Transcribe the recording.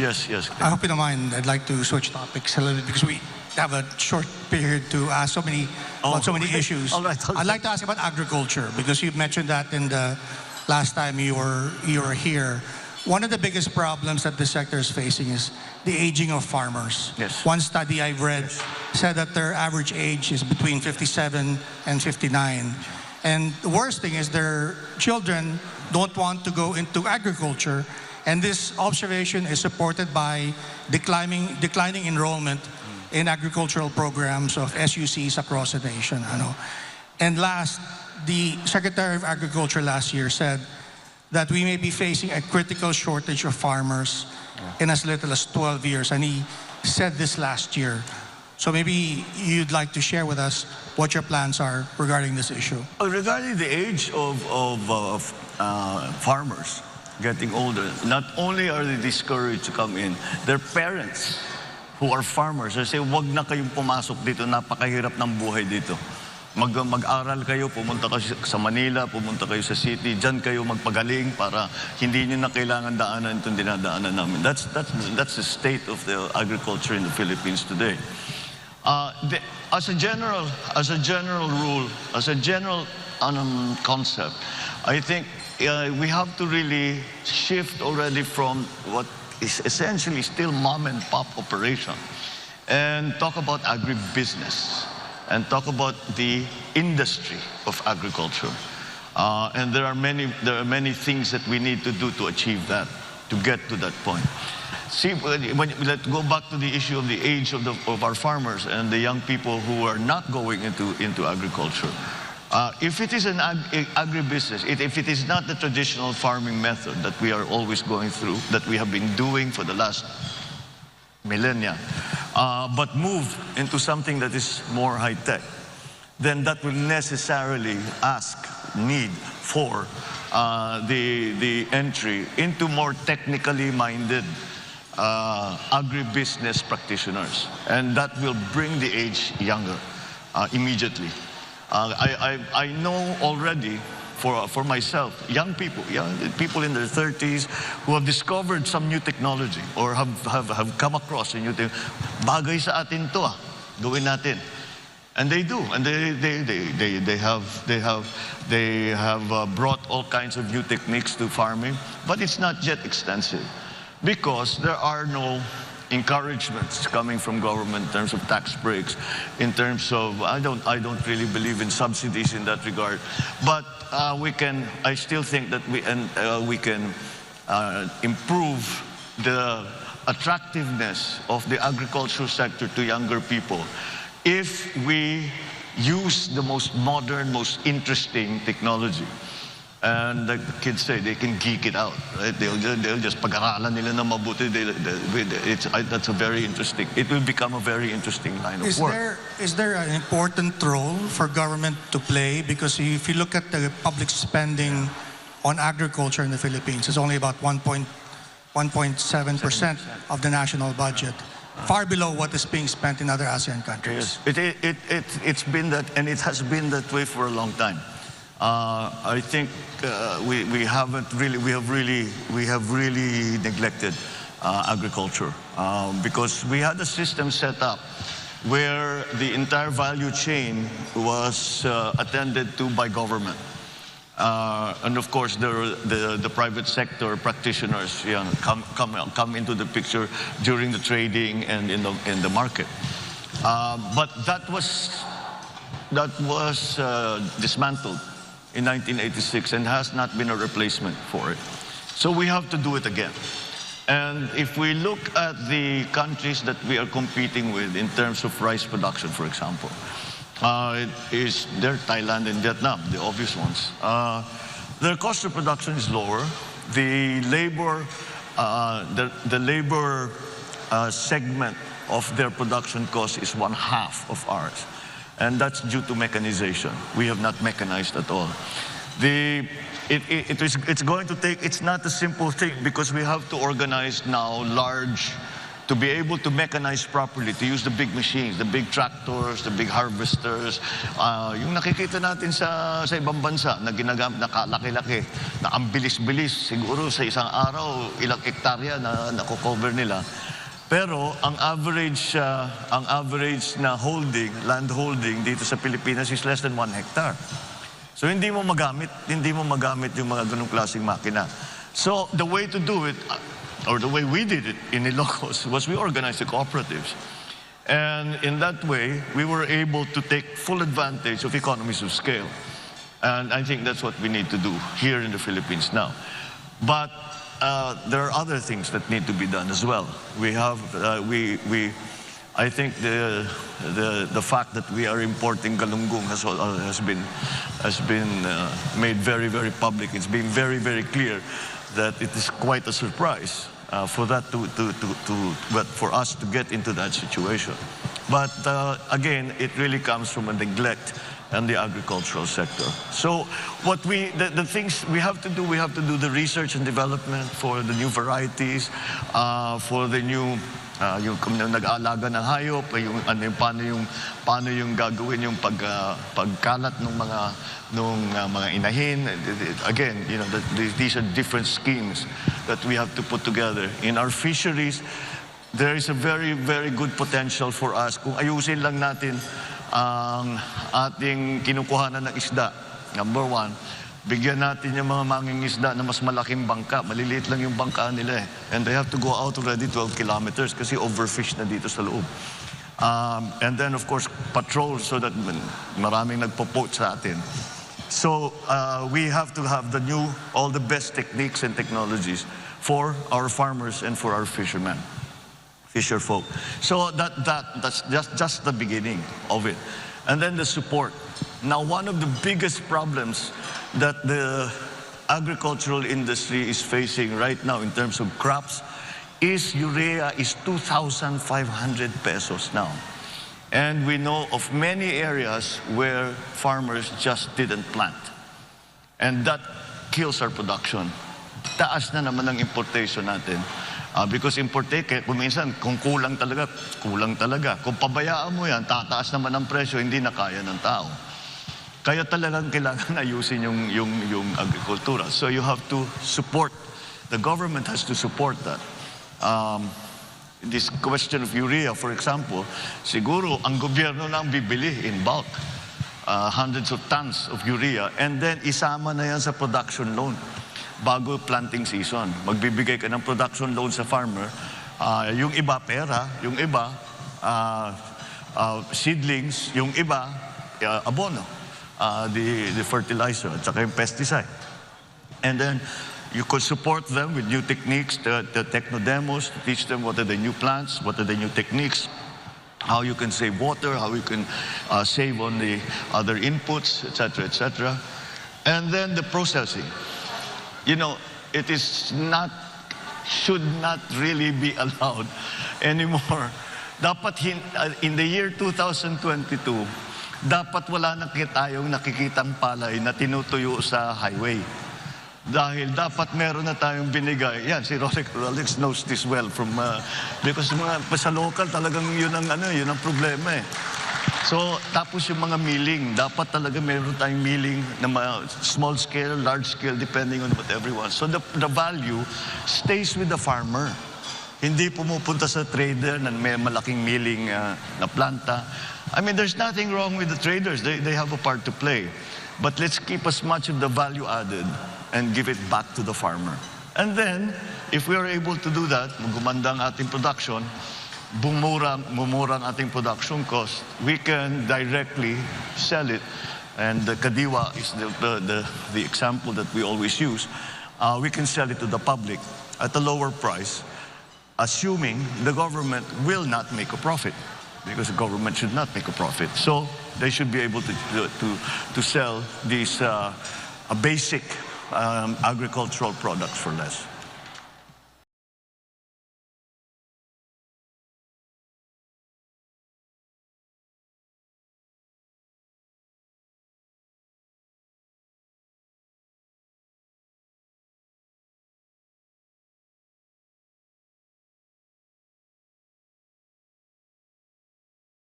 Yes, yes. I hope you don't mind. I'd like to switch topics a little bit because we have a short period to ask about so many issues. All right. I'd like to ask about agriculture because you mentioned that in the last time you were here. One of the biggest problems that the sector is facing is the aging of farmers. Yes. One study I've read said that their average age is between 57 and 59. And the worst thing is their children don't want to go into agriculture. And this observation is supported by declining enrollment in agricultural programs of SUCs across the nation. And last, the Secretary of Agriculture last year said that we may be facing a critical shortage of farmers in as little as 12 years. And he said this last year. So maybe you'd like to share with us what your plans are regarding this issue. Regarding the age of farmers getting older, not only are they discouraged to come in, their parents who are farmers, they say, wag na kayong pumasok dito, napakahirap ng buhay dito. Mag-aral kayo, pumunta kayo sa Manila, pumunta kayo sa city, dyan kayo magpagaling para hindi nyo na kailangan daanan itong dinadaanan namin. That's the state of the agriculture in the Philippines today. As a general rule, as a general concept, I think we have to really shift already from what is essentially still mom and pop operation and talk about agribusiness and talk about the industry of agriculture. And there are many things that we need to do to achieve that, to get to that point. See, let's go back to the issue of the age of our farmers and the young people who are not going into agriculture. If it is an agribusiness, if it is not the traditional farming method that we are always going through, that we have been doing for the last millennia, but move into something that is more high-tech, then that will necessarily need for the entry into more technically minded agribusiness practitioners. And that will bring the age younger immediately. I know already for myself, young people in their 30s who have discovered some new technology or have come across a new thing. Bagay sa atin to, gawin natin. And they do, and they have brought all kinds of new techniques to farming, but it's not yet extensive because there are no encouragements coming from government in terms of tax breaks, in terms of, I don't really believe in subsidies in that regard, but I still think that we can improve the attractiveness of the agricultural sector to younger people if we use the most modern, most interesting technology. And like the kids say, they can geek it out, right? They'll just pag-aralan nila na mabuti. That's a very interesting. It will become a very interesting line of work. Is there an important role for government to play? Because if you look at the public spending on agriculture in the Philippines, it's only about 1.7% of the national budget, far below what is being spent in other ASEAN countries. Yes. It's been that, and it has been that way for a long time. I think we have really neglected agriculture because we had a system set up where the entire value chain was attended to by government. And of course, the private sector practitioners come into the picture during the trading and in the market. But that was dismantled in 1986 and has not been a replacement for it. So we have to do it again. And if we look at the countries that we are competing with in terms of rice production, for example, they're Thailand and Vietnam, the obvious ones. Their cost of production is lower. The labor segment of their production cost is 1/2 of ours. And that's due to mechanization. We have not mechanized at all. It's going to take, it's not a simple thing because we have to organize now large to be able to mechanize properly, to use the big machines, the big tractors, the big harvesters, yung nakikita natin sa ibang bansa na ginagamit, na kalaki-laki, na ang bilis-bilis, siguro sa isang araw, ilang hektarya na nakocover nila. Pero ang average na land holding dito sa Pilipinas is less than 1 hectare. So hindi mo magamit yung mga ganung klaseng makina. So the way to do it, or the way we did it in Ilocos, was we organized the cooperatives. And in that way, we were able to take full advantage of economies of scale. And I think that's what we need to do here in the Philippines now. But there are other things that need to be done as well. We have, I think the fact that we are importing galunggong has been made very, very public. It's been very, very clear that it is quite a surprise for us to get into that situation. But again, it really comes from a neglect in the agricultural sector. So the things we have to do the research and development for the new varieties, for the new yung nag-aalaga ng hayop, paano yung gagawin yung pagkalat ng mga inahin. Again, you know, these are different schemes that we have to put together. In our fisheries, there is a very, very good potential for us kung ayusin lang natin ang ating kinukuhanan ng isda. Number one, bigyan natin yung mga mangingisda na mas malaking bangka. Maliliit lang yung bangka nila eh. And they have to go out already 12 kilometers kasi overfish na dito sa loob. And then of course, patrol so that maraming nagpo-poach sa atin. So we have to have all the best techniques and technologies for our farmers and for our fishermen. Fisher folk. So that's just the beginning of it. And then the support. Now, one of the biggest problems that the agricultural industry is facing right now in terms of crops is urea is 2,500 pesos now. And we know of many areas where farmers just didn't plant. And that kills our production. Taas na naman ang importation natin. Because kung minsan, kung kulang talaga. Kung pabayaan mo yan, tataas naman ang presyo, hindi na kaya ng tao. Kaya talagang kailangan ayusin yung agrikultura. So you have to support, the government has to support that. This question of urea, for example, siguro ang gobyerno na ang bibili in bulk. Hundreds of tons of urea, and then isama na yan sa production loan. Bago planting season, magbibigay ka ng production loan sa farmer. Yung iba pera, yung iba seedlings, yung iba abono, the fertilizer at saka yung pesticide. And then you could support them with new techniques, the techno demos, to teach them what are the new plants, what are the new techniques, how you can save water, how you can save on the other inputs, etc., etc. And then the processing. You know, it should not really be allowed anymore. Dapat in the year 2022, dapat wala na tayong nakikitang palay na tinutuyo sa highway. Dahil dapat meron na tayong binigay. Yan, si Rolex knows this well because sa local talagang yun ang problema eh. So, tapos yung mga milling, dapat talaga meron tayong milling na small scale, large scale, depending on what everyone. So the value stays with the farmer. Hindi pumupunta sa trader na may malaking milling na planta. I mean, there's nothing wrong with the traders. They have a part to play. But let's keep as much of the value added and give it back to the farmer. And then, if we are able to do that, gumanda ang ating production, bumura ang ating production cost, we can directly sell it. And the kadiwa is the example that we always use. We can sell it to the public at a lower price, assuming the government will not make a profit, because the government should not make a profit. So they should be able to sell these basic agricultural products for less.